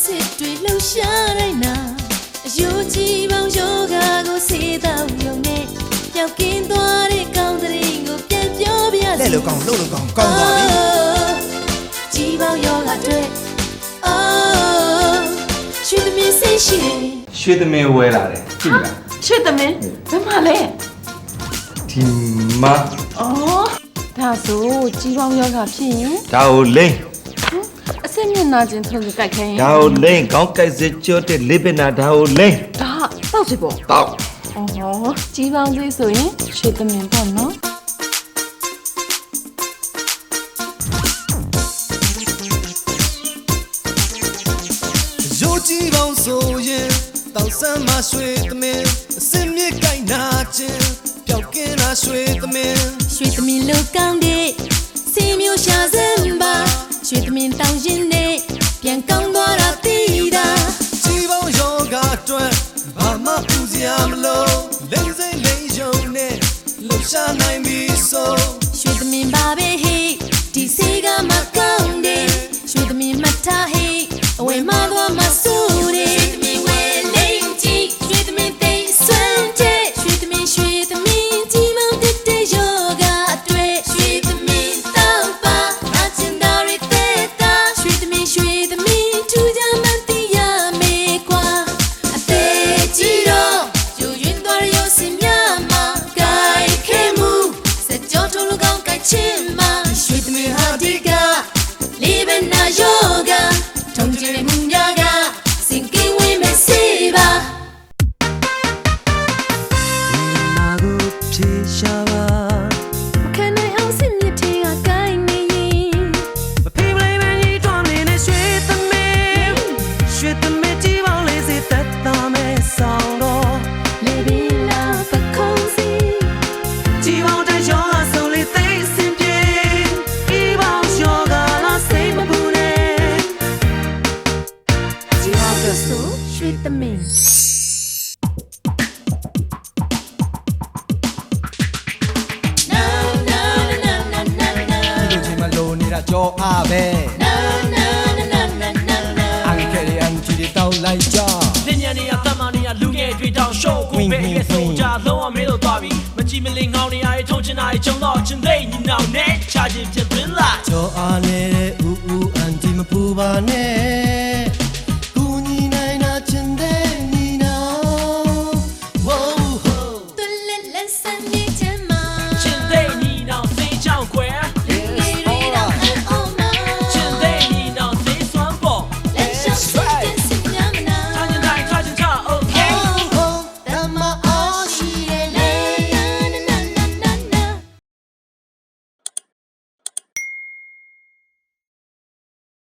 စစ်တွေလှူရှားတိုင်းနာအယုံကြည်ပေါင်းယောဂါကိုစေတောက်ယုံနဲ့ပျောက်ကင်းသွားတဲ့ကောင်းတဲ့ရင်ကိုပြန်ပြောပြရစီလက်လိုကောင်းလှုပ်လိုကောင်းကောင်းသွားပြီကြည်ပေါင်းယောဂါတွေရွှေသမီးစိတ်ရှိတယ်ရွှေသမင်းဝဲလာတယ်ကြည့်လားရွှေသမင်းဘယ်မှာလဲဒီမှာအော်ဒါဆိုကြီးပေါင်းယောဂဖြစ်ရင်ဒါကိုလိမ့်အစစ်မျက်နှာချင်းထုတ်ကြိုက်ခိုင်းဒါကိုလိမ့်ကောင်းကြိုက်စစ်ချောတဲ့လေးပင်နာဒါကိုလိမ့်ဒါတောက်စီပေါ့တောက်အော်ကြီးပေါင်းသေးဆိုရင်ရွှေသမင်းပေါ့နော်ရိုးကြီးပေါင်းဆိုရင်တောက်ဆမ်းမရွှေသမင်းအစင်မြစ်ကိုင်းနာချင်းပျောက်ကင်းလာရွှေသမင်းရွှေသမင်းလိုကောင်းတဲ့စီမျိုးရှာစမ်းပါရွှေသမင်းတောင်းရင်နဲ့ပြန်ကောင်းသွားတာသိတာကြီးပေါင်းယောဂအတွက်ဘာမှပူစရာမလိုလိမ့်စိမ့်လိမ့်ယုံနဲ့လှူရှားနိုင်ပြီဆိုရွှေသမင်းပါပဲဟေးဒီစေကမကောင်းတဲ့ရွှေသမင်းမထားဟေးအဝဲမသွားမဆူတဲ့ရွှေသမင်းဝဲလိမ့်ကြည့်ရွှေသမင်းသိစွမ်းတဲ့ရွှေသမင်းကြီးမောင်တက်တဲ့ယောဂအတွက်ရွှေသမင်းတောင်းပါအချင်တော်ရတဲ့တာရွှေသမင်းထူကြမှန်းသိရမယ်ကွာအသေးကြီးတော့ယူရင်တော်ရုံစင်များမှာကြိုက်ခဲမှုစကြောထုံးလူကောင်းကြိုက်ချင်မှာရွှေသမင်းဟာဒီကလေးပဲနာယောဂထုံးကျင်မှုများကစင်ကင်းဝင်မဲ့စေပါနာကိုဖြေရှာပါခံနိုင်အောင်စင်မြစ်ထင်းကကိုင်းနေရင်မဖေးမလေးမကြီးတွန်းနေတဲ့ရွှေသမင်းကြီးပေါင်းလေးစီတက်တော်မဲ့ဆောင်တော့လေဘီလာပခုံးစီကြီးပေါင်းတဲ့ရောအစုံလေးသိစင်ပြေကြီးပေါင်းရောကလာစိတ်မပူနဲ့ကြီးအောင်တဲ့ဆိုရွှေသမင်းကြောအားပဲအန်ကလေးအန်ချီတောင်းလိုက်ကြလင်းညံနေရသမ္မာနေရလူငယ်တွေတောင်ရှော့ကိုပဲရဲ့ဆိုကြလုံးဝမေးလို့သွားပြီမကြည့်မလင်ငောင်းနေရတဲ့ထုံချင်တာရဲ့ချုံတော့ချင်းသိညီနောင်နဲ့ချာချင်းဖြစ်ပင်လာကြောအားနေတဲ့ဦးအန်တီမပူပါနဲ့